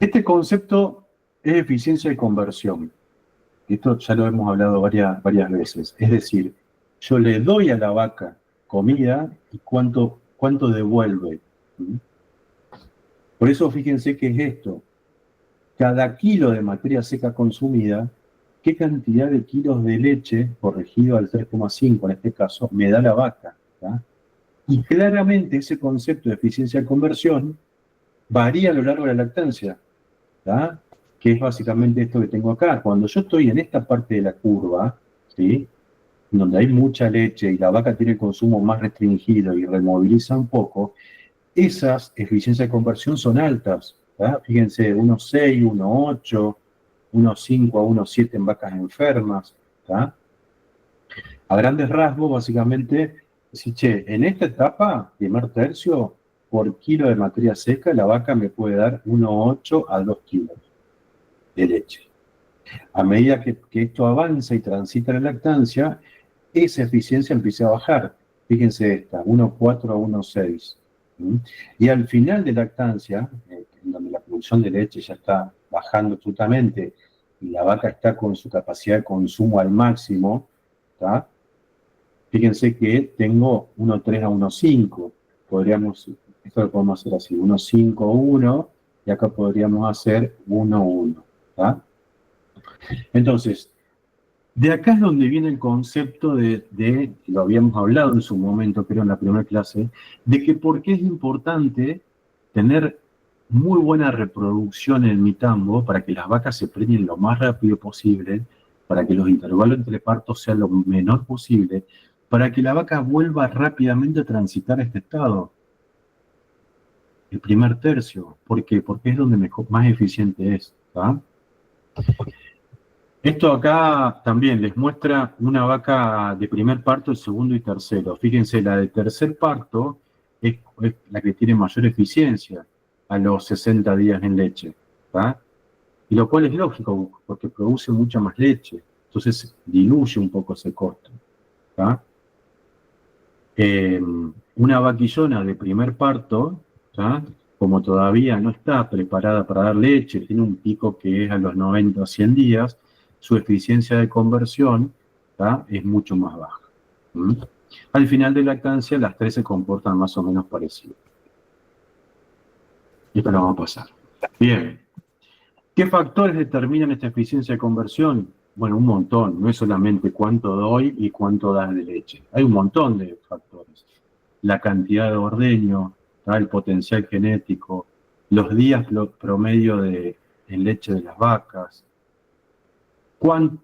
Este concepto es eficiencia de conversión. Esto ya lo hemos hablado varias veces. Es decir, yo le doy a la vaca comida y cuánto devuelve. Por eso fíjense que es esto. Cada kilo de materia seca consumida, ¿qué cantidad de kilos de leche, corregido al 3,5 en este caso, me da la vaca? ¿Tá? Y claramente ese concepto de eficiencia de conversión varía a lo largo de la lactancia, ¿tá? Que es básicamente esto que tengo acá. Cuando yo estoy en esta parte de la curva, ¿sí? Donde hay mucha leche y la vaca tiene el consumo más restringido y removiliza un poco, esas eficiencias de conversión son altas. ¿Tá? Fíjense, 1,6, 1,8, 1,5 a 1,7 en vacas enfermas. ¿Tá? A grandes rasgos, básicamente, si che, en esta etapa, primer tercio, por kilo de materia seca, la vaca me puede dar 1,8 a 2 kilos de leche. A medida que esto avanza y transita la lactancia, esa eficiencia empieza a bajar. Fíjense esta, 1,4 a 1,6. Y al final de lactancia, en donde la producción de leche ya está bajando absolutamente y la vaca está con su capacidad de consumo al máximo, ¿tá? Fíjense que tengo 1,3 a 1,5. Esto lo podemos hacer así, 1,5, 1, y acá podríamos hacer 1, 1. ¿Tá? Entonces, de acá es donde viene el concepto lo habíamos hablado en su momento, creo en la primera clase, de que por qué es importante tener muy buena reproducción en mi tambo para que las vacas se preñen lo más rápido posible, para que los intervalos entre partos sean lo menor posible, para que la vaca vuelva rápidamente a transitar este estado. El primer tercio. ¿Por qué? Porque es donde más eficiente es. ¿Tá? Esto acá también les muestra una vaca de primer parto, el segundo y tercero. Fíjense, la de tercer parto es la que tiene mayor eficiencia a los 60 días en leche. ¿Tá? Y lo cual es lógico, porque produce mucha más leche. Entonces diluye un poco ese costo. ¿Tá? Una vaquillona de primer parto, ¿tá? Como todavía no está preparada para dar leche, tiene un pico que es a los 90 o 100 días, su eficiencia de conversión, ¿tá? Es mucho más baja. Al final de lactancia, las tres se comportan más o menos parecido. Esto lo vamos a pasar. Bien. ¿Qué factores determinan esta eficiencia de conversión? Bueno, un montón. No es solamente cuánto doy y cuánto das de leche. Hay un montón de factores. La cantidad de ordeño, ¿tá? El potencial genético, los días promedio en leche de las vacas,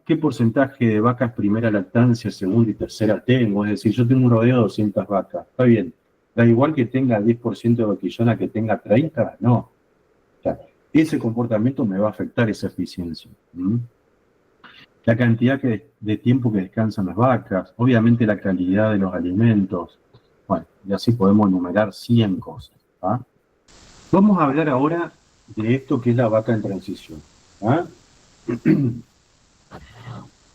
qué porcentaje de vacas primera lactancia, segunda y tercera tengo. Es decir, yo tengo un rodeo de 200 vacas. Está bien. ¿Da igual que tenga 10% de vaquillona que tenga 30? No. O sea, ese comportamiento me va a afectar esa eficiencia. La cantidad de tiempo que descansan las vacas, obviamente la calidad de los alimentos. Bueno, y así podemos enumerar 100 cosas. ¿Ah? Vamos a hablar ahora de esto que es la vaca en transición. ¿Ah?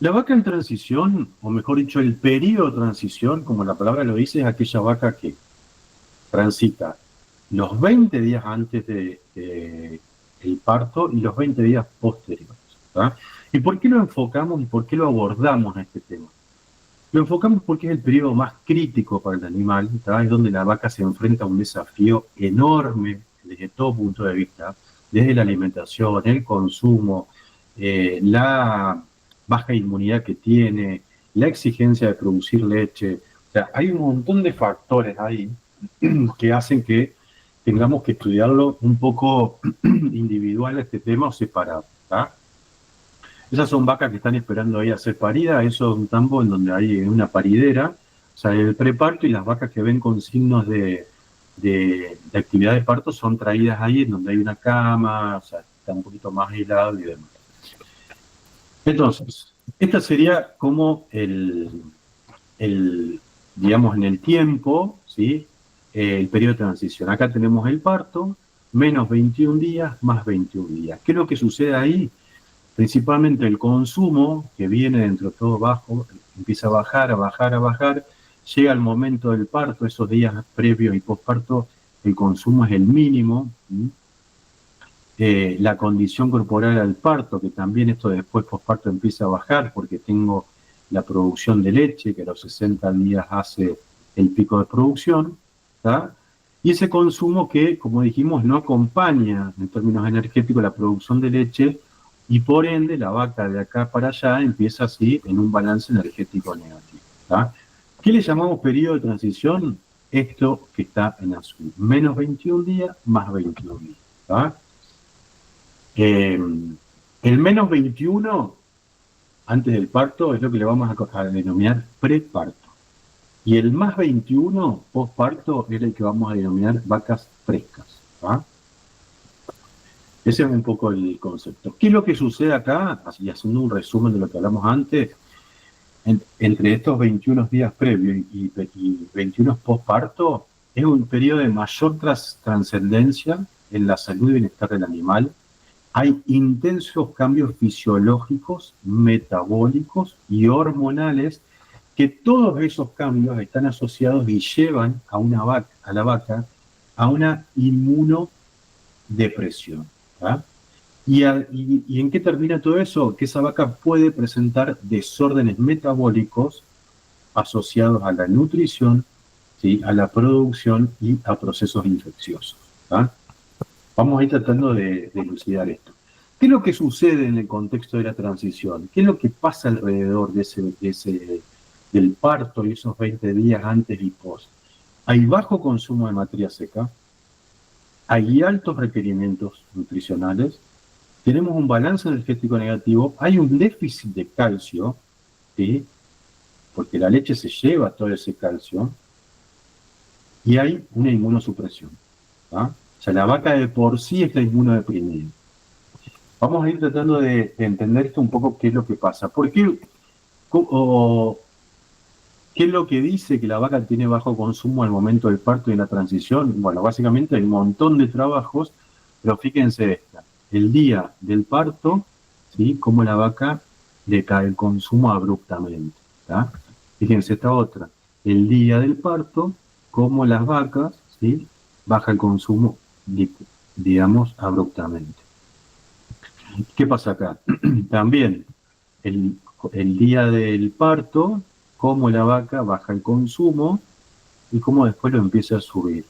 La vaca en transición, o mejor dicho, el periodo de transición, como la palabra lo dice, es aquella vaca que transita los 20 días antes del parto y los 20 días posteriores. ¿Tá? ¿Y por qué lo enfocamos y por qué lo abordamos a este tema? Lo enfocamos porque es el periodo más crítico para el animal, ¿tá? Es donde la vaca se enfrenta a un desafío enorme desde todo punto de vista, desde la alimentación, el consumo, la baja inmunidad que tiene, la exigencia de producir leche. O sea, hay un montón de factores ahí que hacen que tengamos que estudiarlo un poco individual este tema o separado. ¿Tá? Esas son vacas que están esperando ahí a ser paridas, eso es un tambo en donde hay una paridera, o sea, el preparto, y las vacas que ven con signos de actividad de parto son traídas ahí en donde hay una cama, o sea, está un poquito más aislado y demás. Entonces, esta sería como digamos, en el tiempo, ¿sí? El periodo de transición. Acá tenemos el parto, menos 21 días, más 21 días. ¿Qué es lo que sucede ahí? Principalmente el consumo, que viene dentro de todo bajo, empieza a bajar, a bajar, a bajar, llega el momento del parto, esos días previos y postparto, el consumo es el mínimo, la condición corporal al parto, que también esto después posparto empieza a bajar porque tengo la producción de leche, que a los 60 días hace el pico de producción, ¿tá? Y ese consumo que, como dijimos, no acompaña en términos energéticos la producción de leche y por ende la vaca de acá para allá empieza así en un balance energético negativo, ¿tá? ¿Qué le llamamos periodo de transición? Esto que está en azul, menos 21 días más 21 días, ¿tá? El menos 21 antes del parto es lo que le vamos a denominar preparto. Y el más 21 postparto es el que vamos a denominar vacas frescas, ¿va? Ese es un poco el concepto. ¿Qué es lo que sucede acá? Así, haciendo un resumen de lo que hablamos antes, entre estos 21 días previos y 21 postparto, es un periodo de mayor trascendencia en la salud y bienestar del animal. Hay intensos cambios fisiológicos, metabólicos y hormonales que todos esos cambios están asociados y llevan a la vaca a una inmunodepresión, ¿tá? ¿Y en qué termina todo eso? Que esa vaca puede presentar desórdenes metabólicos asociados a la nutrición, ¿sí?, a la producción y a procesos infecciosos, ¿tá? Vamos a ir tratando de elucidar esto. ¿Qué es lo que sucede en el contexto de la transición? ¿Qué es lo que pasa alrededor del parto y esos 20 días antes y post? Hay bajo consumo de materia seca, hay altos requerimientos nutricionales, tenemos un balance energético negativo, hay un déficit de calcio, ¿sí?, porque la leche se lleva todo ese calcio, y hay una inmunosupresión, ¿tá? O sea, la vaca de por sí está inmunodeprimida. Vamos a ir tratando de entender esto un poco, qué es lo que pasa. ¿Por qué? ¿Qué es lo que dice que la vaca tiene bajo consumo al momento del parto y la transición? Bueno, básicamente hay un montón de trabajos, pero fíjense esta. El día del parto, ¿sí?, cómo la vaca le cae el consumo abruptamente, ¿tá? Fíjense esta otra. El día del parto, cómo las vacas, ¿sí?, baja el consumo, digamos, abruptamente. ¿Qué pasa acá? También el día del parto, cómo la vaca baja el consumo y cómo después lo empieza a subir.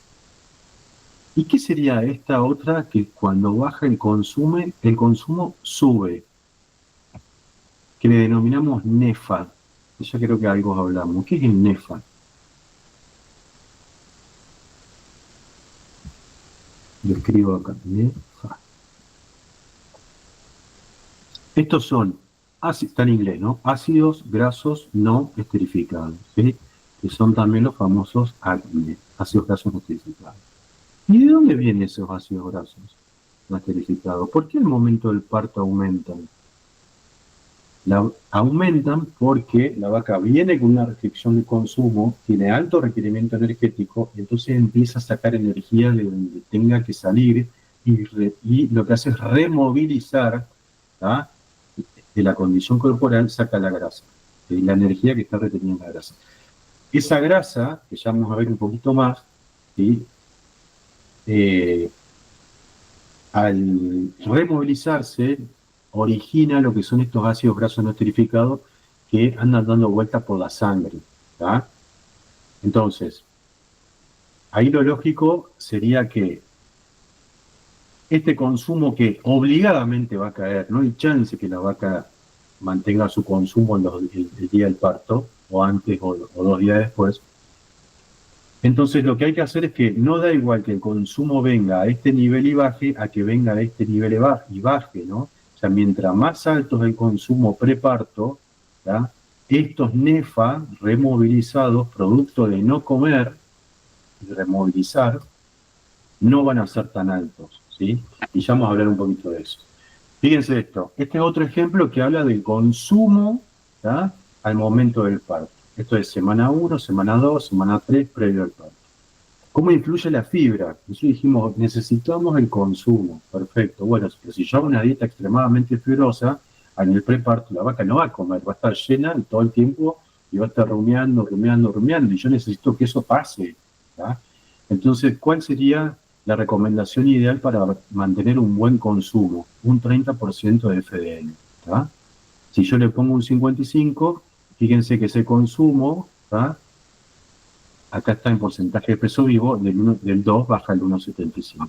¿Y qué sería esta otra que cuando baja el consumo sube? Que le denominamos nefa. Ya creo que algo hablamos. ¿Qué es el nefa? Lo escribo acá. Nefa. Estos son, está en inglés, ¿no? Ácidos grasos no esterificados, ¿sí?, que son también los famosos AGNE, ácidos grasos no esterificados. ¿Y de dónde vienen esos ácidos grasos no esterificados? ¿Por qué al momento del parto aumentan? Aumentan porque la vaca viene con una restricción de consumo, tiene alto requerimiento energético, y entonces empieza a sacar energía de donde tenga que salir, y lo que hace es removilizar, ¿tá?, de la condición corporal, saca la grasa, de la energía que está reteniendo la grasa. Esa grasa, que ya vamos a ver un poquito más, ¿sí?, al removilizarse, origina lo que son estos ácidos grasos no esterificados que andan dando vueltas por la sangre, ¿tá? Entonces, ahí lo lógico sería que este consumo, que obligadamente va a caer, no hay chance que la vaca mantenga su consumo el día del parto, o antes o 2 días después. Entonces lo que hay que hacer es que no da igual que el consumo venga a este nivel y baje, a que venga a este nivel y baje, ¿no? O sea, mientras más alto es el consumo preparto, ¿tá?, estos NEFA removilizados, producto de no comer y removilizar, no van a ser tan altos, ¿sí? Y ya vamos a hablar un poquito de eso. Fíjense esto, este es otro ejemplo que habla del consumo, ¿tá?, al momento del parto. Esto es semana 1, semana 2, semana 3, previo al parto. ¿Cómo influye la fibra? Nosotros dijimos, necesitamos el consumo. Perfecto. Bueno, pero si yo hago una dieta extremadamente fibrosa, en el preparto la vaca no va a comer, va a estar llena todo el tiempo y va a estar rumiando, y yo necesito que eso pase, ¿tá? Entonces, ¿cuál sería la recomendación ideal para mantener un buen consumo, un 30% de FDN. ¿Tá? Si yo le pongo un 55, fíjense que ese consumo, ¿tá? Acá está en porcentaje de peso vivo, del 2 baja al 1,75.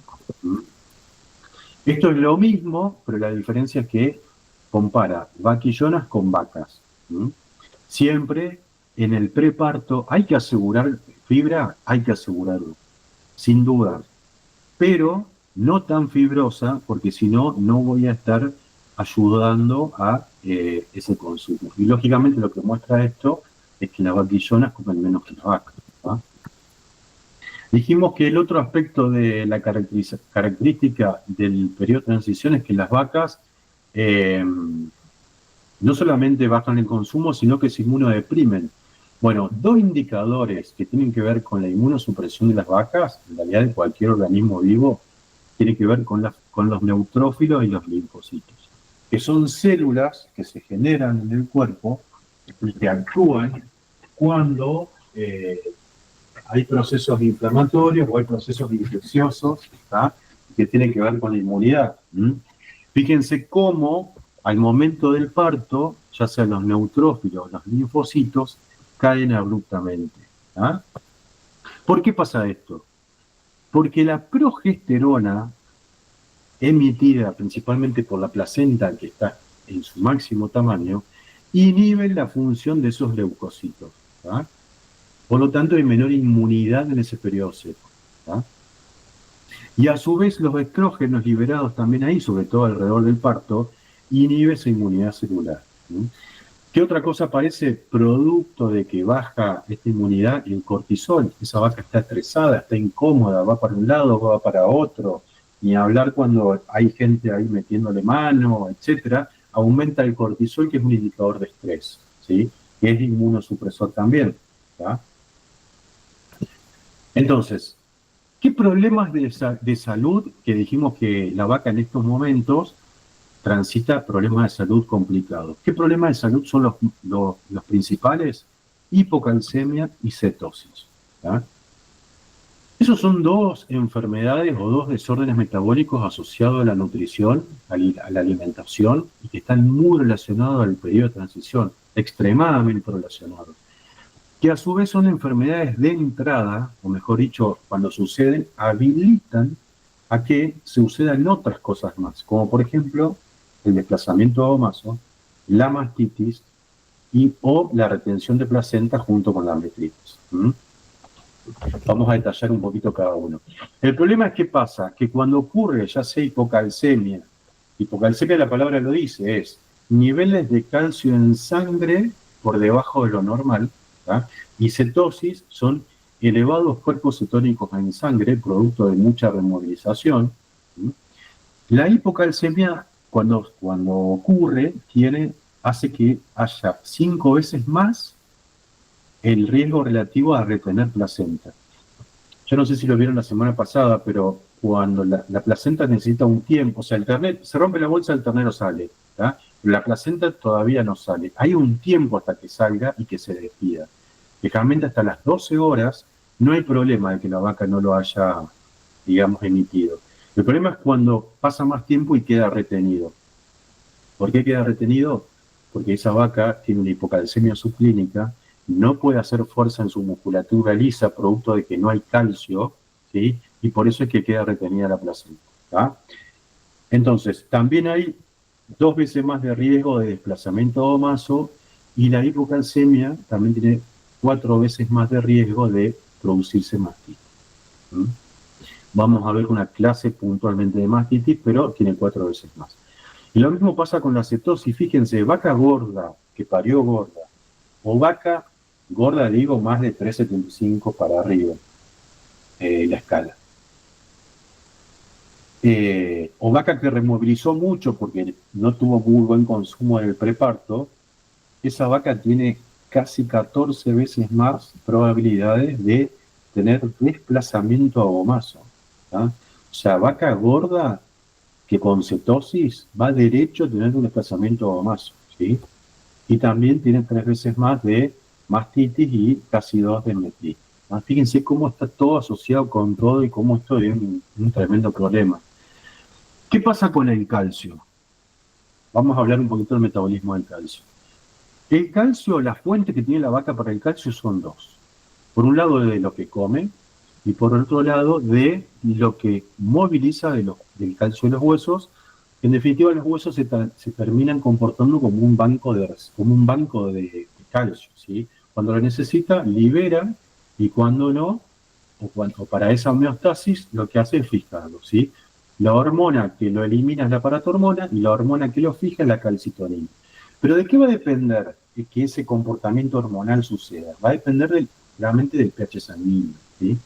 Esto es lo mismo, pero la diferencia es que compara vaquillonas con vacas. Siempre en el preparto hay que asegurar fibra, hay que asegurarlo, sin duda, pero no tan fibrosa, porque si no, no voy a estar ayudando a ese consumo. Y lógicamente lo que muestra esto es que las vaquillonas comen menos que las vacas. ¿Va? Dijimos que el otro aspecto de la característica del periodo de transición es que las vacas no solamente bajan el consumo, sino que se inmunodeprimen. Bueno, dos indicadores que tienen que ver con la inmunosupresión de las vacas, en realidad de cualquier organismo vivo, tiene que ver con los neutrófilos y los linfocitos, que son células que se generan en el cuerpo y que actúan cuando hay procesos inflamatorios o hay procesos infecciosos, ¿tá? Que tienen que ver con la inmunidad. Fíjense cómo al momento del parto, ya sean los neutrófilos o los linfocitos, caen abruptamente. ¿Ah? ¿Por qué pasa esto? Porque la progesterona emitida principalmente por la placenta, que está en su máximo tamaño, inhibe la función de esos leucocitos. ¿Ah? Por lo tanto, hay menor inmunidad en ese periodo seco. ¿Ah? Y a su vez, los estrógenos liberados también ahí, sobre todo alrededor del parto, inhibe esa inmunidad celular. ¿Qué otra cosa aparece producto de que baja esta inmunidad? El cortisol. Esa vaca está estresada, está incómoda, va para un lado, va para otro. Ni hablar cuando hay gente ahí metiéndole mano, etcétera, aumenta el cortisol, que es un indicador de estrés, ¿sí? Que es inmunosupresor también. ¿tá? Entonces, ¿qué problemas de salud que dijimos que la vaca en estos momentos transita problemas de salud complicados? ¿Qué problemas de salud son los principales? Hipocalcemia y cetosis. ¿tá? Esos son dos enfermedades o dos desórdenes metabólicos asociados a la nutrición, a la alimentación, y que están muy relacionados al periodo de transición, extremadamente relacionados. Que a su vez son enfermedades de entrada, o mejor dicho, cuando suceden, habilitan a que sucedan otras cosas más, como por ejemplo el desplazamiento omaso, la mastitis o la retención de placenta junto con la artritis. Vamos a detallar un poquito cada uno. El problema es que pasa que cuando ocurre, ya sea hipocalcemia la palabra lo dice, es niveles de calcio en sangre por debajo de lo normal, ¿tá? Y cetosis son elevados cuerpos cetónicos en sangre, producto de mucha removilización. La hipocalcemia, cuando ocurre, hace que haya 5 veces más el riesgo relativo a retener placenta. Yo no sé si lo vieron la semana pasada, pero cuando la placenta necesita un tiempo, o sea, se rompe la bolsa, el ternero sale, ¿tá? Pero la placenta todavía no sale. Hay un tiempo hasta que salga y que se despida. Generalmente hasta las 12 horas no hay problema de que la vaca no lo haya, digamos, emitido. El problema es cuando pasa más tiempo y queda retenido. ¿Por qué queda retenido? Porque esa vaca tiene una hipocalcemia subclínica, no puede hacer fuerza en su musculatura lisa, producto de que no hay calcio, ¿sí? Y por eso es que queda retenida la placenta. ¿tá? Entonces, también hay 2 veces más de riesgo de desplazamiento omaso, y la hipocalcemia también tiene 4 veces más de riesgo de producirse mastitis. Vamos a ver una clase puntualmente de mastitis, pero tiene 4 veces más. Y lo mismo pasa con la cetosis. Fíjense, vaca gorda, que parió gorda, o vaca gorda, digo, más de 3,75 para arriba, la escala. O vaca que removilizó mucho porque no tuvo muy buen consumo en el preparto, esa vaca tiene casi 14 veces más probabilidades de tener desplazamiento omaso. ¿tá? O sea, vaca gorda que con cetosis va derecho a tener un desplazamiento omaso, ¿sí? Y también tiene 3 veces más de mastitis y casi 2 de metritis. Fíjense cómo está todo asociado con todo y cómo esto es un tremendo problema. ¿Qué pasa con el calcio? Vamos a hablar un poquito del metabolismo del calcio. El calcio, la fuente que tiene la vaca para el calcio son dos. Por un lado de lo que come y por otro lado de lo que moviliza del calcio de los huesos. En definitiva, los huesos se terminan comportando como un banco de calcio, ¿sí? Cuando lo necesita, libera, y cuando no, o para esa homeostasis, lo que hace es fijarlo, ¿sí? La hormona que lo elimina es la paratormona y la hormona que lo fija es la calcitonina. Pero ¿de qué va a depender que ese comportamiento hormonal suceda? Va a depender realmente del pH sanguíneo, ¿sí?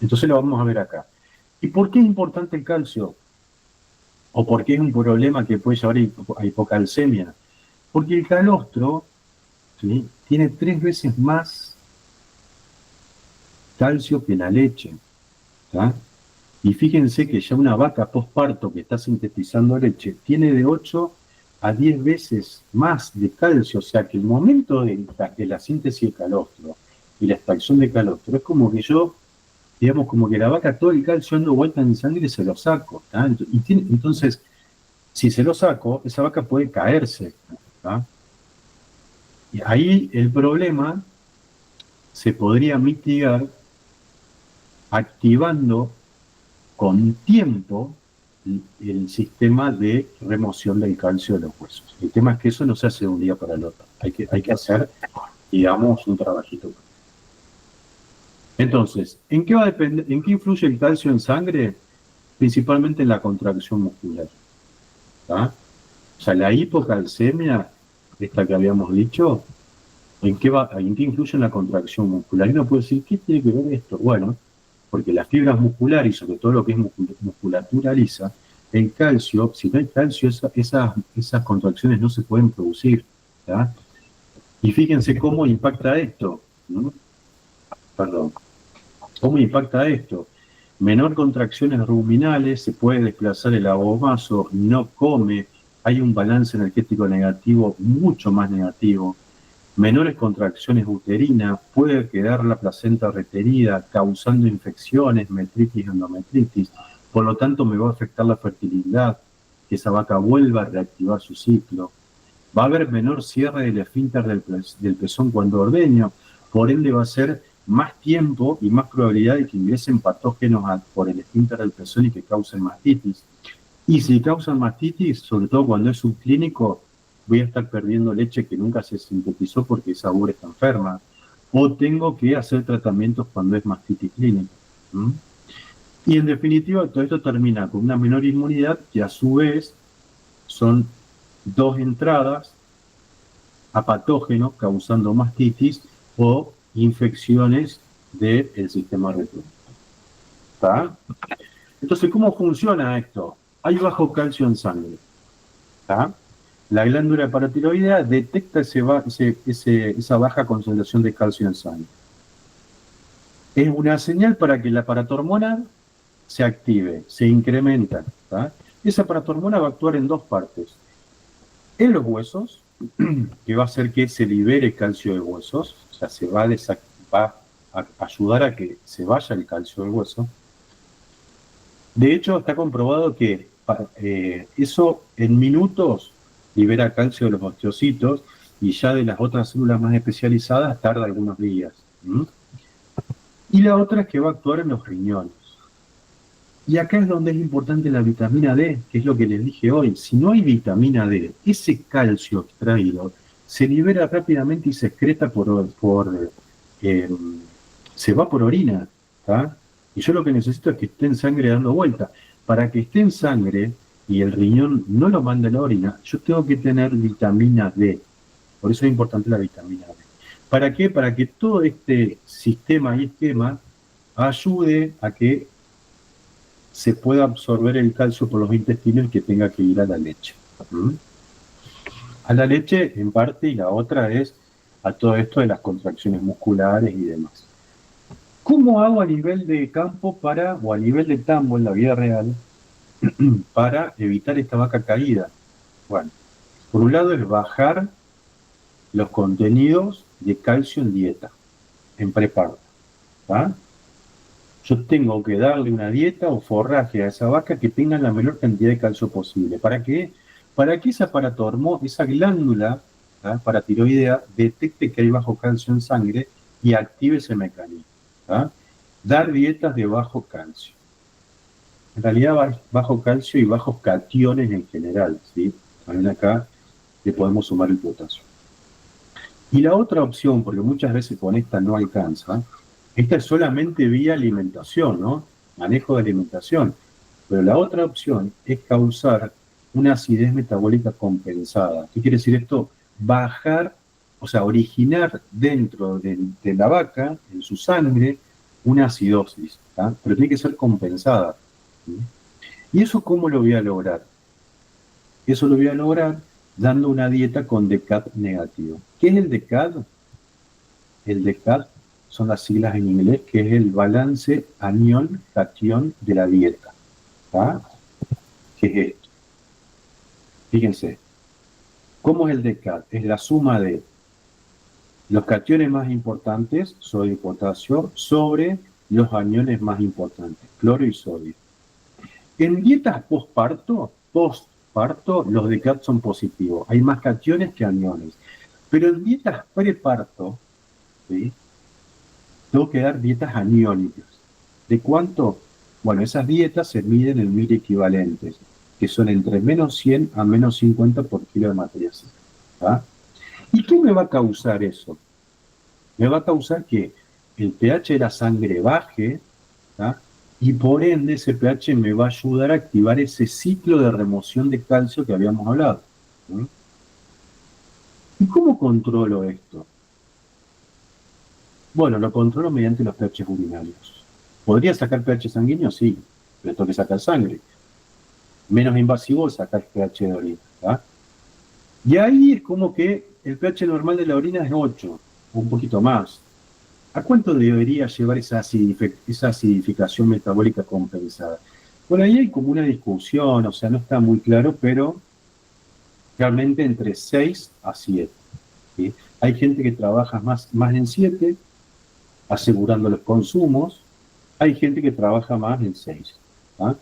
Entonces lo vamos a ver acá. ¿Y por qué es importante el calcio? ¿O por qué es un problema que puede llevar a hipocalcemia? Porque el calostro, ¿sí?, tiene 3 veces más calcio que la leche, ¿tá? Y fíjense que ya una vaca postparto que está sintetizando leche tiene de 8 a 10 veces más de calcio, o sea que el momento de la síntesis de calostro y la extracción de calostro es como que digamos, como que la vaca todo el calcio dando vuelta en sangre se lo saco, ¿tá? Entonces, si se lo saco, esa vaca puede caerse, ¿tá? Y ahí el problema se podría mitigar activando con tiempo el sistema de remoción del calcio de los huesos. El tema es que eso no se hace de un día para el otro. Hay que hacer, digamos, un trabajito. Entonces, ¿en qué va a depender, en qué influye el calcio en sangre? Principalmente en la contracción muscular, ¿tá? O sea, la hipocalcemia, esta que habíamos dicho, ¿en qué influye en la contracción muscular? Y uno puede decir, ¿qué tiene que ver esto? Bueno, porque las fibras musculares y sobre todo lo que es musculatura lisa, el calcio, si no hay calcio, esas contracciones no se pueden producir, ¿tá? Y fíjense cómo impacta esto, ¿no? Perdón. ¿Cómo impacta esto? Menor contracciones ruminales, se puede desplazar el abomaso, no come, hay un balance energético negativo, mucho más negativo. Menores contracciones uterinas, puede quedar la placenta retenida, causando infecciones, metritis, endometritis. Por lo tanto, me va a afectar la fertilidad, que esa vaca vuelva a reactivar su ciclo. Va a haber menor cierre del esfínter del pezón cuando ordeño, por ende va a ser más tiempo y más probabilidad de que ingresen patógenos por el esfínter del pezón y que causen mastitis. Y si causan mastitis, sobre todo cuando es subclínico, voy a estar perdiendo leche que nunca se sintetizó porque esa ubre está enferma. O tengo que hacer tratamientos cuando es mastitis clínica. Y en definitiva, todo esto termina con una menor inmunidad que a su vez son 2 entradas a patógenos causando mastitis o infecciones del sistema reproductivo. ¿Está? Entonces, ¿cómo funciona esto? Hay bajo calcio en sangre. ¿Está? La glándula paratiroidea detecta esa baja concentración de calcio en sangre. Es una señal para que la paratormona se active, se incrementa. ¿Tá? Esa paratormona va a actuar en 2 partes. En los huesos, que va a hacer que se libere calcio de huesos, o sea, va a ayudar a que se vaya el calcio del hueso. De hecho, está comprobado que eso en minutos libera calcio de los osteocitos y ya de las otras células más especializadas tarda algunos días. Y la otra es que va a actuar en los riñones. Y acá es donde es importante la vitamina D, que es lo que les dije hoy. Si no hay vitamina D, ese calcio extraído se libera rápidamente y se excreta se va por orina, ¿tá? Y yo lo que necesito es que esté en sangre dando vuelta. Para que esté en sangre y el riñón no lo mande a la orina, yo tengo que tener vitamina D. Por eso es importante la vitamina D. ¿Para qué? Para que todo este sistema y esquema ayude a que se pueda absorber el calcio por los intestinos y que tenga que ir a la leche. A la leche en parte, y la otra es a todo esto de las contracciones musculares y demás. ¿Cómo hago a nivel de campo o a nivel de tambo en la vida real para evitar esta vaca caída? Bueno, por un lado es bajar los contenidos de calcio en dieta, en preparto. ¿tá? Yo tengo que darle una dieta o forraje a esa vaca que tenga la menor cantidad de calcio posible. ¿Para qué? Para que ese aparato esa glándula, ¿tá?, paratiroidea, detecte que hay bajo calcio en sangre y active ese mecanismo, ¿tá? Dar dietas de bajo calcio. En realidad bajo calcio y bajos cationes en general, ¿sí? También acá le podemos sumar el potasio. Y la otra opción, porque muchas veces con esta no alcanza, esta es solamente vía alimentación, ¿no? Manejo de alimentación. Pero la otra opción es causar una acidez metabólica compensada. ¿Qué quiere decir esto? Bajar, o sea, originar dentro de la vaca, en su sangre, una acidosis, ¿tá? Pero tiene que ser compensada, ¿sí? ¿Y eso cómo lo voy a lograr? Eso lo voy a lograr dando una dieta con DCAD negativo. ¿Qué es el DCAD? El DCAD son las siglas en inglés, que es el balance anión-cation de la dieta, ¿tá? ¿Qué es esto? Fíjense, ¿cómo es el DCAD? Es la suma de los cationes más importantes, sodio y potasio, sobre los aniones más importantes, cloro y sodio. En dietas postparto, los DCAD son positivos. Hay más cationes que aniones. Pero en dietas preparto, ¿sí?, tengo que dar dietas aniónicas. ¿De cuánto? Bueno, esas dietas se miden en 1000 equivalentes, que son entre menos 100 a menos 50 por kilo de materia seca, ¿tá? ¿Y qué me va a causar eso? Me va a causar que el pH de la sangre baje, ¿tá? Y por ende ese pH me va a ayudar a activar ese ciclo de remoción de calcio que habíamos hablado, ¿sí? ¿Y cómo controlo esto? Bueno, lo controlo mediante los pH urinarios. ¿Podría sacar pH sanguíneo? Sí, pero tengo que sacar sangre. Menos invasivo sacar pH de orina, ¿tá? Y ahí es como que el pH normal de la orina es 8, o un poquito más. ¿A cuánto debería llevar esa acidificación metabólica compensada? Por ahí hay como una discusión, o sea, no está muy claro, pero realmente entre 6 a 7. ¿Sí? Hay gente que trabaja más en 7, asegurando los consumos. Hay gente que trabaja más en 6. ¿Ah?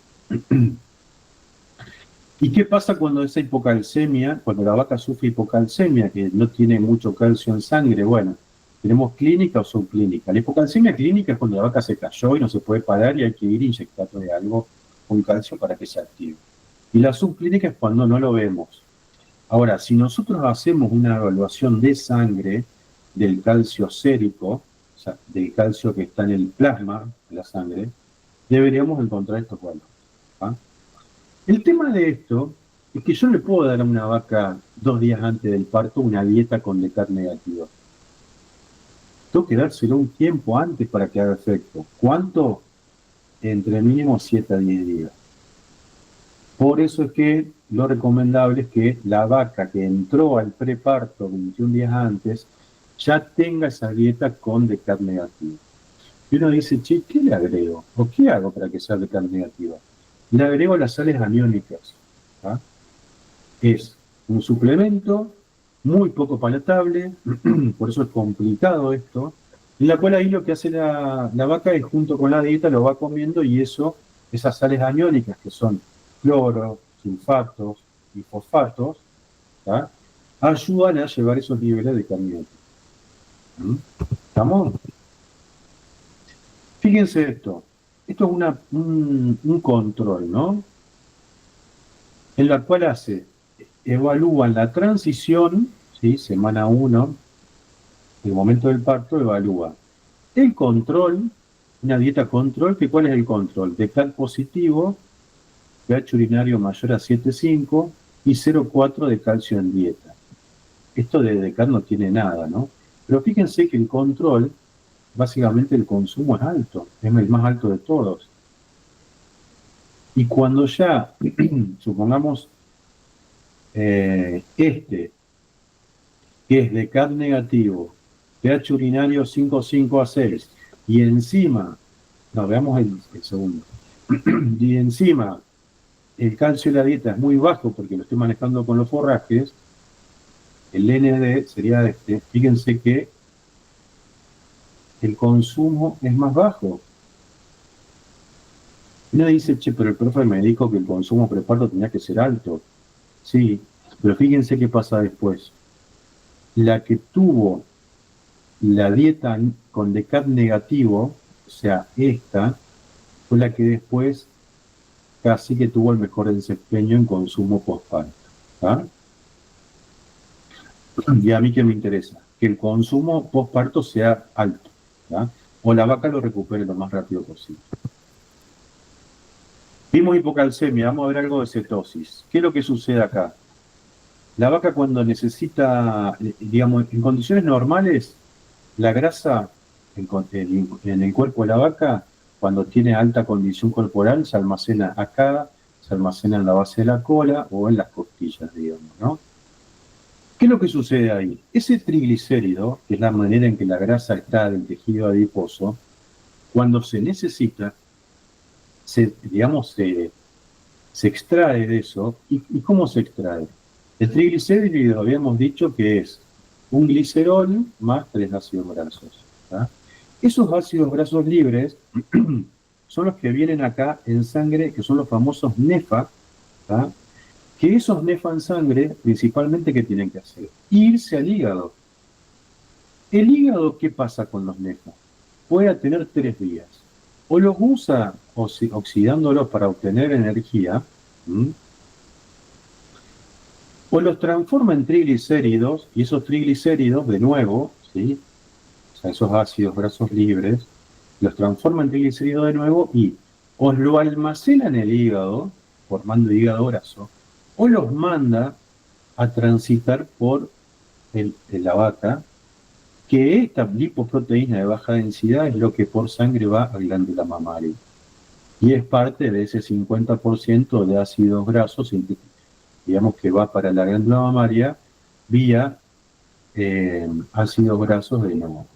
¿Y qué pasa cuando esa hipocalcemia, cuando la vaca sufre hipocalcemia, que no tiene mucho calcio en sangre? Bueno, tenemos clínica o subclínica. La hipocalcemia clínica es cuando la vaca se cayó y no se puede parar y hay que ir a inyectarle algo con calcio para que se active. Y la subclínica es cuando no lo vemos. Ahora, si nosotros hacemos una evaluación de sangre del calcio sérico, o sea, del calcio que está en el plasma de la sangre, deberíamos encontrar estos valores, ¿ah? El tema de esto es que yo le puedo dar a una vaca 2 días antes del parto una dieta con DCAD negativo. Tengo que dárselo un tiempo antes para que haga efecto. ¿Cuánto? Entre mínimo 7 a 10 días. Por eso es que lo recomendable es que la vaca que entró al preparto 21 días antes ya tenga esa dieta con DCAD negativo. Y uno dice, che, ¿qué le agrego? ¿O qué hago para que sea DCAD negativa? Le agrego las sales aniónicas, ¿ah? Es un suplemento muy poco palatable, por eso es complicado esto, en la cual ahí lo que hace la vaca es junto con la dieta lo va comiendo y esas sales aniónicas que son cloro, sulfatos y fosfatos, ¿tá?, ayudan a llevar esos niveles de carbohidratos. ¿Estamos? Fíjense esto. Esto es un control, ¿no? En la cual evalúan la transición, ¿sí?, semana 1, el momento del parto, evalúa el control, una dieta control, que ¿cuál es el control? DCAD positivo, pH urinario mayor a 7,5 y 0,4 de calcio en dieta. Esto de DCAD no tiene nada, ¿no? Pero fíjense que el control, básicamente el consumo es alto, es el más alto de todos. Y cuando ya, supongamos, que es DCAD negativo, pH urinario 5,5 a 6, y encima, no, veamos el segundo, y encima el calcio de la dieta es muy bajo porque lo estoy manejando con los forrajes, el ND sería fíjense que el consumo es más bajo. Y uno dice, che, pero el profe me dijo que el consumo preparto tenía que ser alto. Sí, pero fíjense qué pasa después. La que tuvo la dieta con DCAT negativo, o sea, esta, fue la que después casi que tuvo el mejor desempeño en consumo postparto. ¿Ah? Y a mí que me interesa, que el consumo postparto sea alto, ¿ah? O la vaca lo recupere lo más rápido posible. Vimos hipocalcemia, vamos a ver algo de cetosis. ¿Qué es lo que sucede acá? La vaca cuando necesita, digamos, en condiciones normales, la grasa en el cuerpo de la vaca, cuando tiene alta condición corporal, se almacena acá, se almacena en la base de la cola o en las costillas, digamos, ¿no? ¿Qué es lo que sucede ahí? Ese triglicérido, que es la manera en que la grasa está del tejido adiposo, cuando se necesita, digamos, se extrae de eso. ¿Y cómo se extrae? El triglicérido habíamos dicho que es un glicerol más 3 ácidos grasos. ¿Tá? Esos ácidos grasos libres son los que vienen acá en sangre, que son los famosos NEFA, ¿tá? Que esos NEFA en sangre, principalmente, ¿qué tienen que hacer? Irse al hígado. ¿El hígado qué pasa con los NEFA? Puede tener 3 vías. O los usa oxidándolos para obtener energía, ¿m? O los transforma en triglicéridos, y esos triglicéridos, de nuevo, ¿sí? O sea, esos ácidos grasos libres, los transforma en triglicéridos de nuevo y os lo almacena en el hígado, formando hígado graso, o los manda a transitar por la vaca, que esta lipoproteína de baja densidad es lo que por sangre va a glándula mamaria. Y es parte de ese 50% de ácidos grasos, digamos, que va para la glándula mamaria vía ácidos grasos de nuevo.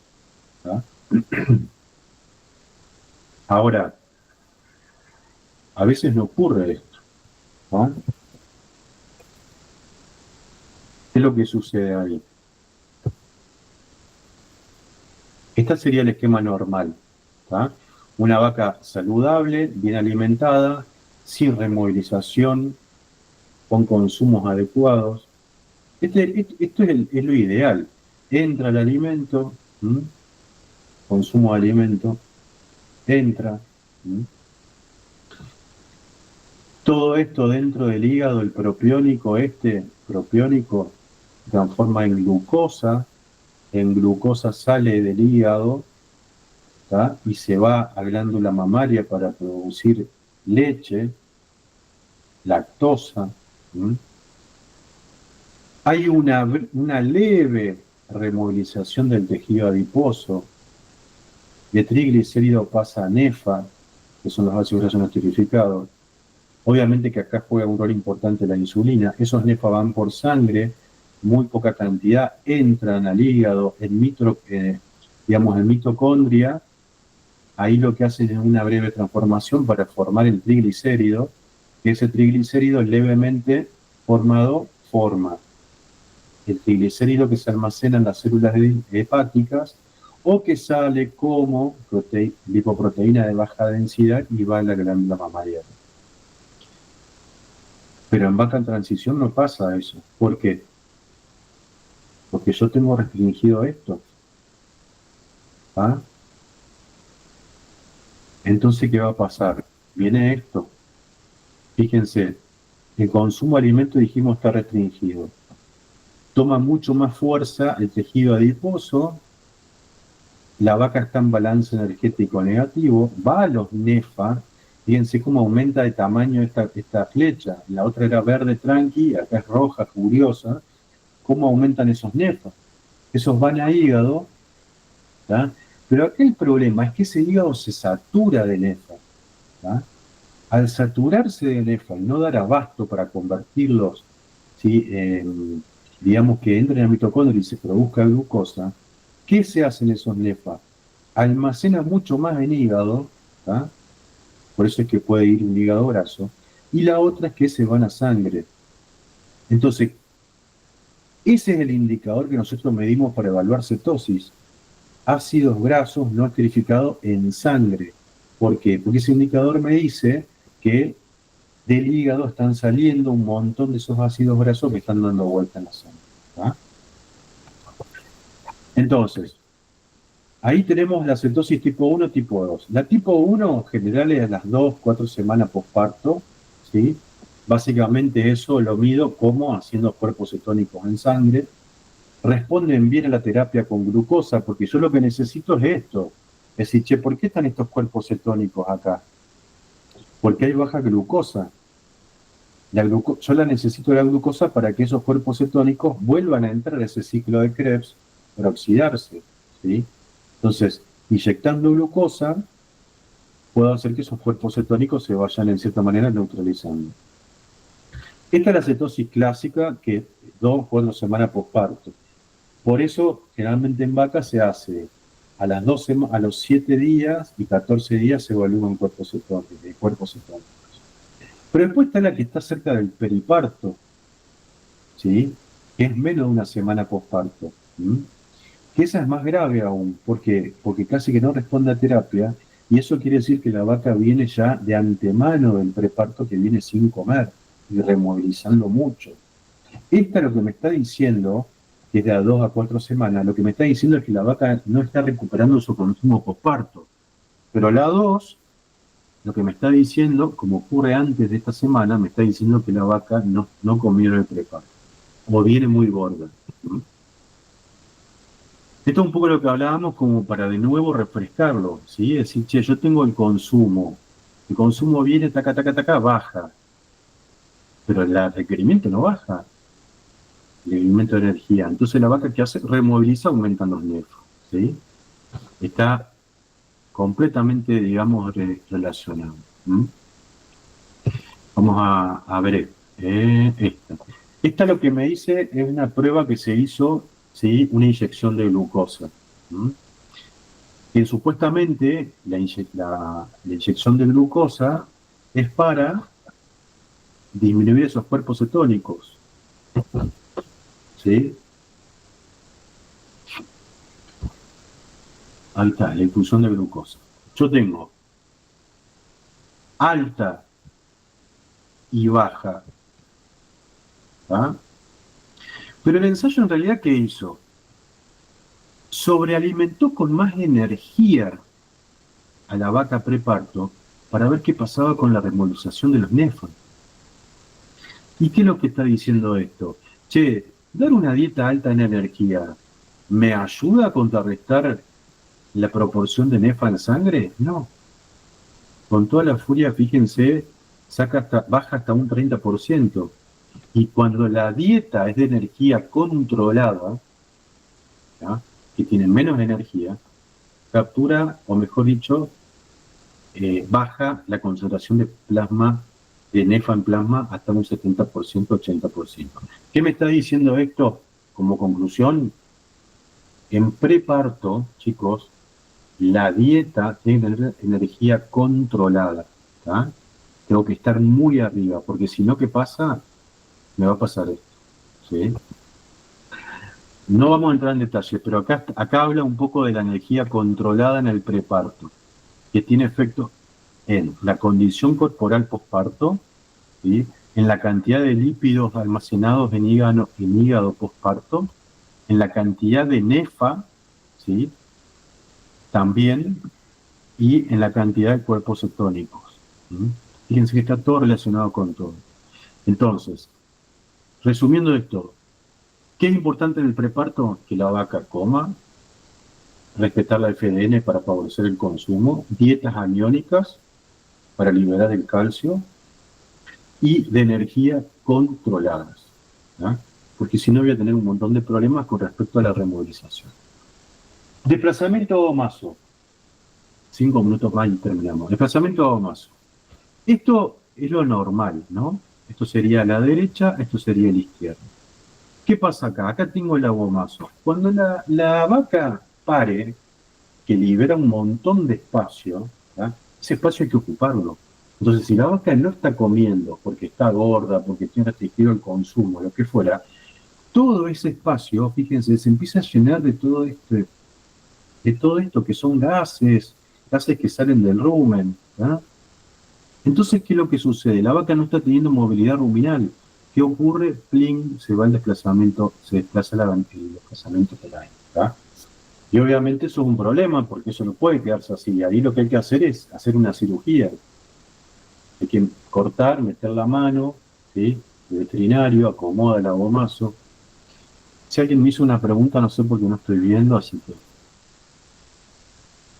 ¿Tá? Ahora, a veces no ocurre esto, ¿no? ¿Qué es lo que sucede ahí? Este sería el esquema normal, ¿tá? Una vaca saludable, bien alimentada, sin removilización, con consumos adecuados. Esto es lo ideal. Entra el alimento, ¿m? Consumo de alimento, entra. ¿M? Todo esto dentro del hígado, el propiónico, propiónico, transforma en glucosa sale del hígado, ¿tá? Y se va a glándula mamaria para producir leche, lactosa. ¿M? Hay una leve removilización del tejido adiposo, de triglicérido pasa a NEFA, que son los ácidos grasos no esterificados. Obviamente que acá juega un rol importante la insulina. Esos NEFA van por sangre, muy poca cantidad, entran al hígado, en mitocondria. Ahí lo que hacen es una breve transformación para formar el triglicérido, que ese triglicérido levemente formado forma el triglicérido que se almacena en las células hepáticas o que sale como lipoproteína de baja densidad y va a la glándula mamaria. Pero en vaca en transición no pasa eso. ¿Por qué? Porque yo tengo restringido esto. ¿Ah? Entonces, ¿qué va a pasar? Viene esto. Fíjense, el consumo de alimentos, dijimos, está restringido. Toma mucho más fuerza el tejido adiposo, la vaca está en balance energético negativo, va a los NEFA, fíjense cómo aumenta de tamaño esta flecha, la otra era verde tranqui, acá es roja, furiosa, cómo aumentan esos NEFA. Esos van a hígado, ¿tá? Pero acá el problema es que ese hígado se satura de NEFA, ¿tá? Al saturarse de NEFA y no dar abasto para convertirlos, ¿sí? Digamos que entren a mitocondria y se produzca glucosa, ¿qué se hace en esos NEFA? Almacena mucho más en hígado, ¿tá? Por eso es que puede ir un hígado graso, y la otra es que se van a sangre. Entonces, ese es el indicador que nosotros medimos para evaluar cetosis. ácidos grasos no esterificados en sangre. ¿Por qué? Porque ese indicador me dice que del hígado están saliendo un montón de esos ácidos grasos que están dando vuelta en la sangre. ¿Ah? Entonces, ahí tenemos la cetosis tipo 1, tipo 2. La tipo 1 en general es a las 2, 4 semanas posparto, ¿sí? Básicamente eso lo mido como haciendo cuerpos cetónicos en sangre. Responden bien a la terapia con glucosa, porque yo lo que necesito es esto. Es decir, che, ¿por qué están estos cuerpos cetónicos acá? Porque hay baja glucosa. Yo la necesito la glucosa para que esos cuerpos cetónicos vuelvan a entrar a ese ciclo de Krebs para oxidarse, ¿sí? Entonces, inyectando glucosa, puedo hacer que esos cuerpos cetónicos se vayan en cierta manera neutralizando. Esta es la cetosis clásica, que es 2 o 4 semanas posparto. Por eso, generalmente en vaca se hace a los 7 días y 14 días se evalúan cuerpos cetónicos. Pero después está la que está cerca del periparto, ¿sí? Que es menos de una semana posparto. Que esa es más grave aún, porque casi que no responde a terapia, y eso quiere decir que la vaca viene ya de antemano del preparto, que viene sin comer y removilizando mucho. Esta lo que me está diciendo, que es de a 2 a 4 semanas, lo que me está diciendo es que la vaca no está recuperando su consumo posparto. Pero la 2, lo que me está diciendo, como ocurre antes de esta semana, me está diciendo que la vaca no comió en el preparto, o viene muy gorda. Esto es un poco lo que hablábamos como para de nuevo refrescarlo, ¿sí? Es decir, che, yo tengo el consumo viene, taca, taca, taca, baja, pero el requerimiento no baja, el requerimiento de energía. Entonces la vaca que hace, removiliza, aumentan los nefros, ¿sí? Está completamente, digamos, relacionado. Vamos a ver esta. Esta lo que me dice es una prueba que se hizo, ¿sí? Una inyección de glucosa. Que supuestamente la inyección de glucosa es para disminuir esos cuerpos cetónicos. ¿Sí? Ahí está, la infusión de glucosa. Yo tengo alta y baja. ¿Ah? Pero el ensayo en realidad, ¿qué hizo? Sobrealimentó con más energía a la vaca preparto para ver qué pasaba con la removilización de los nefros. ¿Y qué es lo que está diciendo esto? Che, dar una dieta alta en energía, ¿me ayuda a contrarrestar la proporción de nefa en sangre? No. Con toda la furia, fíjense, baja hasta un 30%. Y cuando la dieta es de energía controlada, ¿ya? Que tiene menos energía, captura, o mejor dicho, baja la concentración de plasma, de nefa en plasma, hasta un 70%, 80%. ¿Qué me está diciendo esto como conclusión? En preparto, chicos, la dieta tiene que tener energía controlada. ¿Tá? Tengo que estar muy arriba, porque si no, ¿qué pasa? Me va a pasar esto. ¿Sí? No vamos a entrar en detalles, pero acá habla un poco de la energía controlada en el preparto, que tiene efecto en la condición corporal posparto, ¿sí? En la cantidad de lípidos almacenados en hígado posparto, en la cantidad de nefa, ¿sí? También, y en la cantidad de cuerpos cetónicos. Fíjense que está todo relacionado con todo. Entonces, resumiendo esto, ¿qué es importante en el preparto? Que la vaca coma, respetar la FDN para favorecer el consumo, dietas aniónicas para liberar el calcio y de energía controladas, ¿no? Porque si no voy a tener un montón de problemas con respecto a la removilización. Desplazamiento maso. 5 minutos más y terminamos. Desplazamiento maso. Esto es lo normal, ¿no? Esto sería la derecha, esto sería la izquierda. ¿Qué pasa acá? Acá tengo el aguamazo. Cuando la vaca pare, que libera un montón de espacio, ¿tá? Ese espacio hay que ocuparlo. Entonces, si la vaca no está comiendo porque está gorda, porque tiene restringido el consumo, lo que fuera, todo ese espacio, fíjense, se empieza a llenar de todo de todo esto que son gases que salen del rumen. ¿Tá? Entonces, ¿qué es lo que sucede? La vaca no está teniendo movilidad ruminal. ¿Qué ocurre? Pling, se va el desplazamiento, se desplaza el desplazamiento pelario. ¿Tá? Y obviamente eso es un problema, porque eso no puede quedarse así. Ahí lo que hay que hacer es hacer una cirugía. Hay que cortar, meter la mano, ¿sí? El veterinario acomoda el aguamazo. Si alguien me hizo una pregunta, no sé por qué no estoy viendo, así que...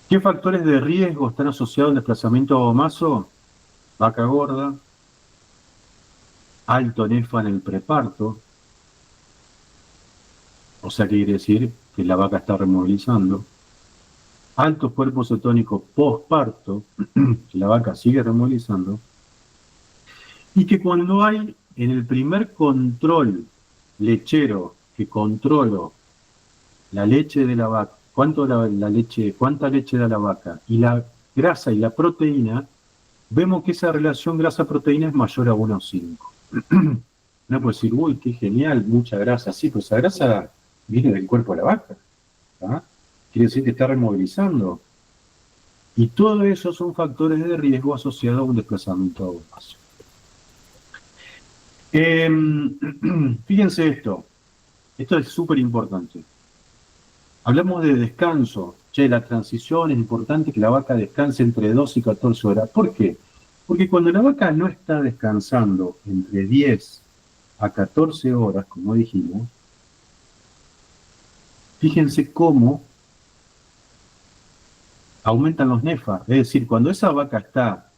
¿Qué factores de riesgo están asociados al desplazamiento aguamazo? Vaca gorda, alto NEFA en el preparto, o sea que quiere decir que la vaca está removilizando, alto cuerpo cetónico postparto, que la vaca sigue removilizando, y que cuando hay en el primer control lechero que controlo la leche de la vaca, cuánta leche da la vaca, y la grasa y la proteína, vemos que esa relación grasa-proteína es mayor a 1,5. No puede decir, uy, qué genial, mucha grasa. Sí, pues esa grasa viene del cuerpo de la vaca. ¿Ah? Quiere decir que está removilizando. Y todo eso son factores de riesgo asociados a un desplazamiento aguamazo. Fíjense esto es súper importante. Hablamos de descanso. Che, la transición es importante que la vaca descanse entre 2 y 14 horas. ¿Por qué? Porque cuando la vaca no está descansando entre 10 a 14 horas, como dijimos, fíjense cómo aumentan los nefas. Es decir, cuando esa vaca está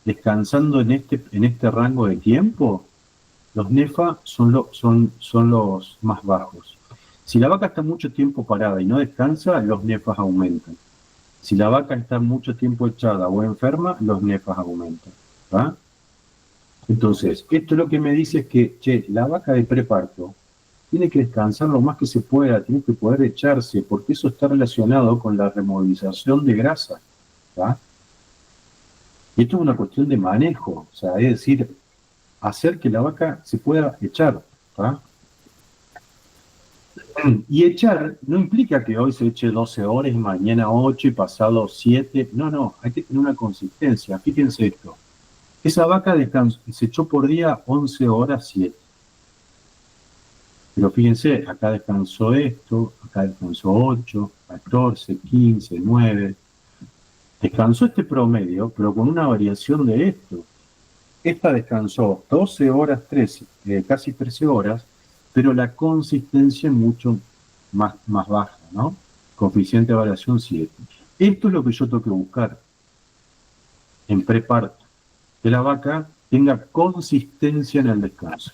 descansando en este rango de tiempo, los nefas son los más bajos. Si la vaca está mucho tiempo parada y no descansa, los nefas aumentan. Si la vaca está mucho tiempo echada o enferma, los nefas aumentan. ¿Va? Entonces, esto lo que me dice es que, che, la vaca de preparto tiene que descansar lo más que se pueda, tiene que poder echarse, porque eso está relacionado con la removilización de grasa. ¿Va? Y esto es una cuestión de manejo, o sea, es decir, hacer que la vaca se pueda echar. ¿Va? Y echar no implica que hoy se eche 12 horas, mañana 8 y pasado 7. No, hay que tener una consistencia. Fíjense esto. Esa vaca se echó por día 11 horas 7. Pero fíjense, acá descansó esto, acá descansó 8, 14, 15, 9. Descansó este promedio, pero con una variación de esto. Esta descansó 12 horas, 13, casi 13 horas, pero la consistencia es mucho más baja, ¿no? Coeficiente de variación 7. Esto es lo que yo tengo que buscar en preparto, que la vaca tenga consistencia en el descanso.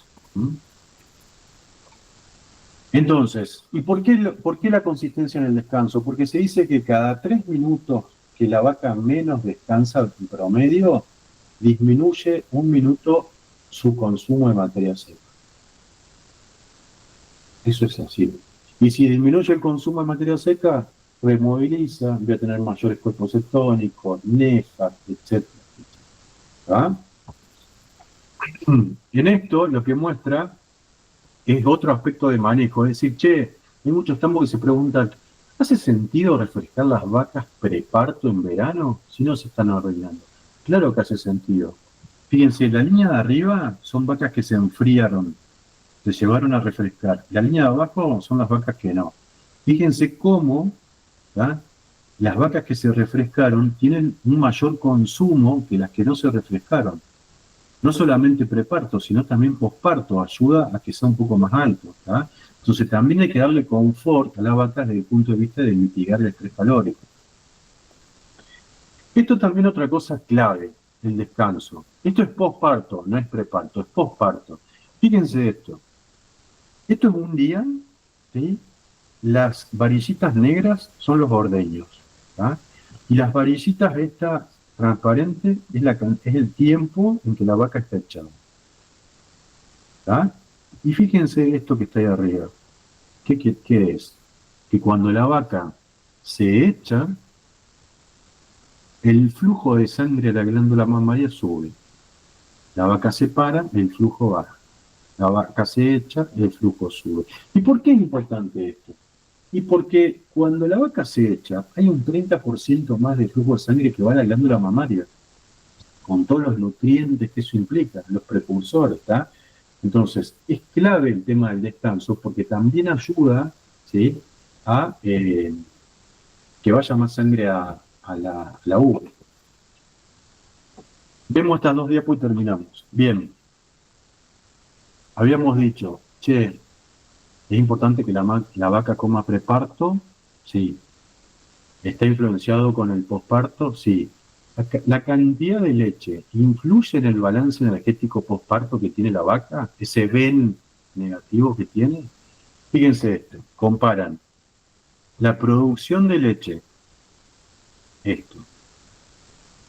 Entonces, ¿y por qué la consistencia en el descanso? Porque se dice que cada 3 minutos que la vaca menos descansa en promedio, disminuye 1 minuto su consumo de materia seca. Eso es así. Y si disminuye el consumo de materia seca, removiliza, voy a tener mayores cuerpos cetónicos, nefas, etc. ¿Ah? En esto lo que muestra es otro aspecto de manejo. Es decir, che, hay muchos tambos que se preguntan, ¿hace sentido refrescar las vacas preparto en verano si no se están arreglando? Claro que hace sentido. Fíjense, la línea de arriba son vacas que se enfriaron, se llevaron a refrescar. La línea de abajo son las vacas que no. Fíjense cómo, ¿tá? Las vacas que se refrescaron tienen un mayor consumo que las que no se refrescaron. No solamente preparto, sino también posparto, ayuda a que sea un poco más alto. ¿Tá? Entonces también hay que darle confort a la vaca desde el punto de vista de mitigar el estrés calórico. Esto también otra cosa clave, el descanso. Esto es posparto, no es preparto, es posparto. Fíjense esto. Esto es un día, ¿sí? Las varillitas negras son los ordeños. ¿Tá? Y las varillitas estas transparentes es el tiempo en que la vaca está echada. ¿Tá? Y fíjense esto que está ahí arriba. ¿Qué es? Que cuando la vaca se echa, el flujo de sangre de la glándula mamaria sube. La vaca se para, el flujo baja. La vaca se echa, el flujo sube. ¿Y por qué es importante esto? Y porque cuando la vaca se echa, hay un 30% más de flujo de sangre que va a la glándula mamaria, con todos los nutrientes que eso implica, los precursores, ¿está? Entonces, es clave el tema del descanso porque también ayuda, ¿sí?, a que vaya más sangre a la ubre. Vemos estas dos diapos y terminamos. Bien. Habíamos dicho, che, es importante que la vaca coma preparto, sí. ¿Está influenciado con el posparto? Sí. ¿La cantidad de leche influye en el balance energético posparto que tiene la vaca? ¿Ese VEN negativo que tiene? Fíjense esto, comparan la producción de leche, esto,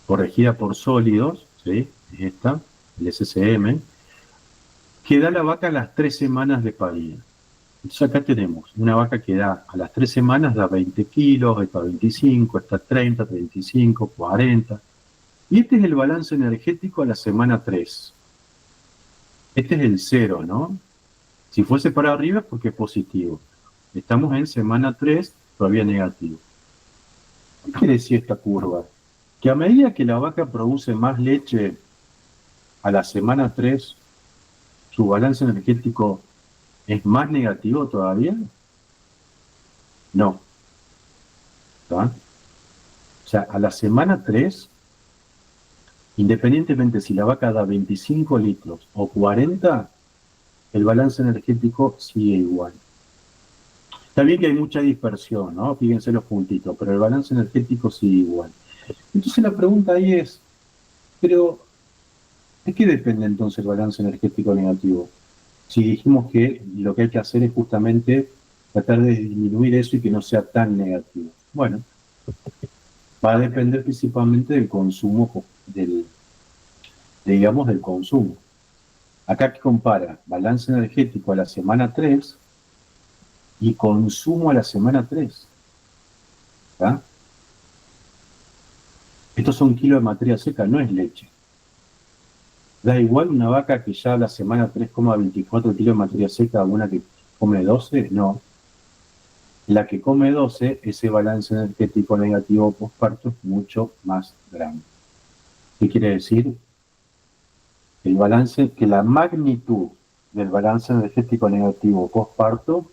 corregida por sólidos, ¿sí? Esta, el SCM, que da la vaca a las 3 semanas de parida. Entonces acá tenemos una vaca que da a las 3 semanas, da 20 kilos, esta 25, esta 30, 35, 40. Y este es el balance energético a la semana 3. Este es el 0, ¿no? Si fuese para arriba es porque es positivo. Estamos en semana 3, todavía negativo. ¿Qué quiere decir esta curva? Que a medida que la vaca produce más leche a la semana 3, su balance energético es más negativo todavía. No. ¿Está? O sea, a la semana 3, independientemente si la vaca da 25 litros o 40, el balance energético sigue igual. Está bien que hay mucha dispersión, ¿no? Fíjense los puntitos, pero el balance energético sigue igual. Entonces la pregunta ahí es, pero ¿de qué depende entonces el balance energético negativo? Si dijimos que lo que hay que hacer es justamente tratar de disminuir eso y que no sea tan negativo. Bueno, va a depender principalmente del consumo, del consumo. Acá que compara balance energético a la semana 3 y consumo a la semana 3. ¿Está? Estos son kilos de materia seca, no es leche. Da igual una vaca que ya a la semana 3 coma 24 kilos de materia seca a una que come 12, no. La que come 12, ese balance energético negativo postparto es mucho más grande. ¿Qué quiere decir? El balance, que la magnitud del balance energético negativo postparto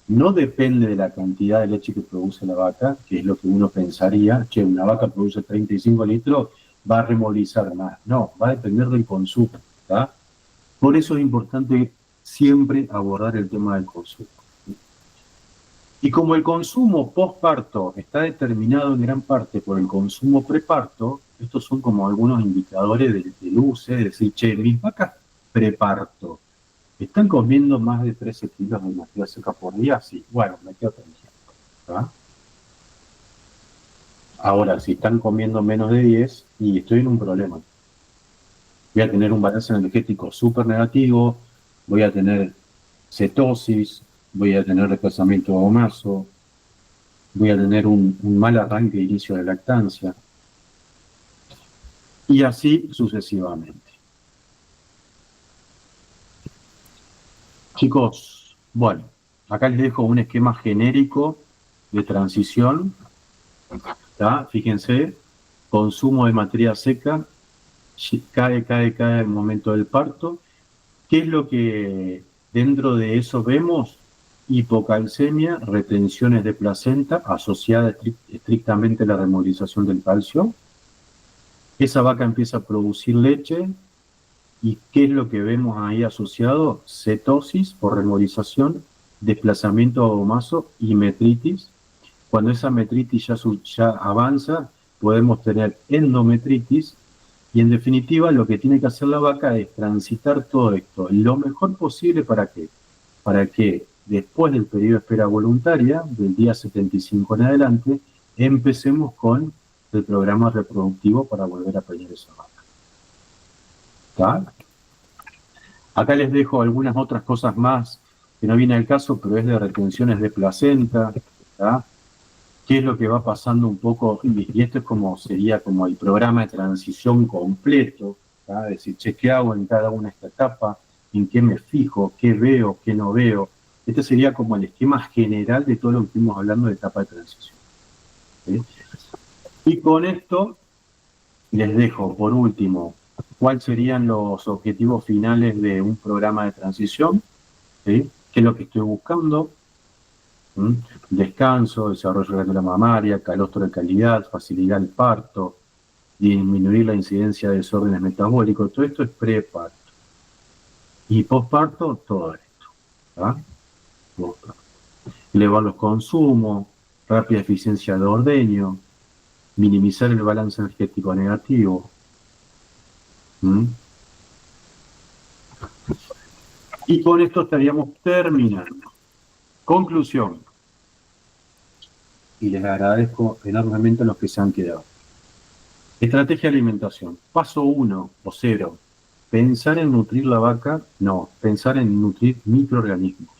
no depende de la cantidad de leche que produce la vaca, que es lo que uno pensaría, che, una vaca produce 35 litros, va a removilizar más. No, va a depender del consumo, ¿tá? Por eso es importante siempre abordar el tema del consumo. Y como el consumo postparto está determinado en gran parte por el consumo preparto, estos son como algunos indicadores de luz, es decir, che, mis vacas preparto, ¿están comiendo más de 13 kilos de materia seca por día? Sí, bueno, me quedo tranquilo, ¿tá? Ahora, si están comiendo menos de 10, y estoy en un problema. Voy a tener un balance energético súper negativo, voy a tener cetosis, voy a tener desplazamiento gomazo, voy a tener un mal arranque de inicio de lactancia, y así sucesivamente. Chicos, bueno, acá les dejo un esquema genérico de transición, ¿tá? Fíjense, consumo de materia seca, cae el momento del parto. ¿Qué es lo que dentro de eso vemos? Hipocalcemia, retenciones de placenta asociada estrictamente a la removilización del calcio. Esa vaca empieza a producir leche. ¿Y qué es lo que vemos ahí asociado? Cetosis por removilización, desplazamiento a gomazo y metritis. Cuando esa metritis ya avanza, podemos tener endometritis. Y en definitiva, lo que tiene que hacer la vaca es transitar todo esto lo mejor posible. ¿Para qué? Para que después del periodo de espera voluntaria, del día 75 en adelante, empecemos con el programa reproductivo para volver a pelear esa vaca. ¿Está? Acá les dejo algunas otras cosas más que no viene al caso, pero es de retenciones de placenta, ¿está? ¿Qué es lo que va pasando un poco? Y esto es sería como el programa de transición completo, ¿tá? Es decir, che, ¿qué hago en cada una de esta etapa? ¿En qué me fijo? ¿Qué veo? ¿Qué no veo? Este sería como el esquema general de todo lo que estuvimos hablando de etapa de transición. ¿Sí? Y con esto les dejo, por último, cuáles serían los objetivos finales de un programa de transición, ¿sí? ¿Qué es lo que estoy buscando? Descanso, desarrollo de la glándula mamaria, calostro de calidad, facilitar el parto, disminuir la incidencia de desórdenes metabólicos. Todo esto es preparto. Y posparto, todo esto. ¿Tá? Elevar los consumos, rápida eficiencia de ordeño, minimizar el balance energético negativo. Y con esto estaríamos terminando. Conclusión. Y les agradezco enormemente a los que se han quedado. Estrategia de alimentación. Paso 1 o 0. Pensar en nutrir la vaca, no, pensar en nutrir microorganismos.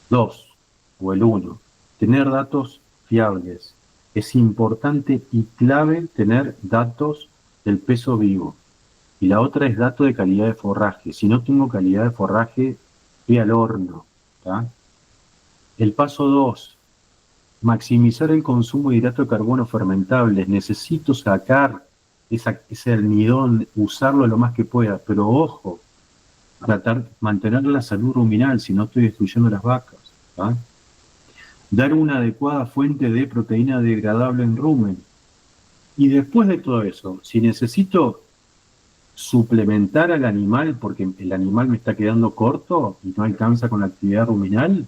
2, o el 1, tener datos fiables. Es importante y clave tener datos del peso vivo. Y la otra es dato de calidad de forraje. Si no tengo calidad de forraje, voy al horno. ¿Tá? El paso 2, maximizar el consumo de hidratos de carbono fermentables. Necesito sacar ese almidón, usarlo lo más que pueda, pero ojo, tratar de mantener la salud ruminal si no estoy destruyendo las vacas. ¿Tá? Dar una adecuada fuente de proteína degradable en rumen. Y después de todo eso, si necesito suplementar al animal porque el animal me está quedando corto y no alcanza con la actividad ruminal,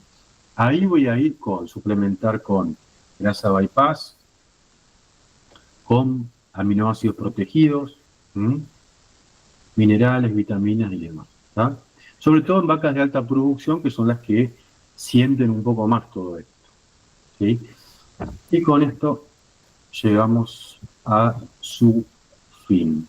ahí voy a ir con suplementar con grasa bypass, con aminoácidos protegidos, minerales, vitaminas y demás. ¿Tá? Sobre todo en vacas de alta producción, que son las que sienten un poco más todo esto. ¿Sí? Y con esto llegamos a su fin.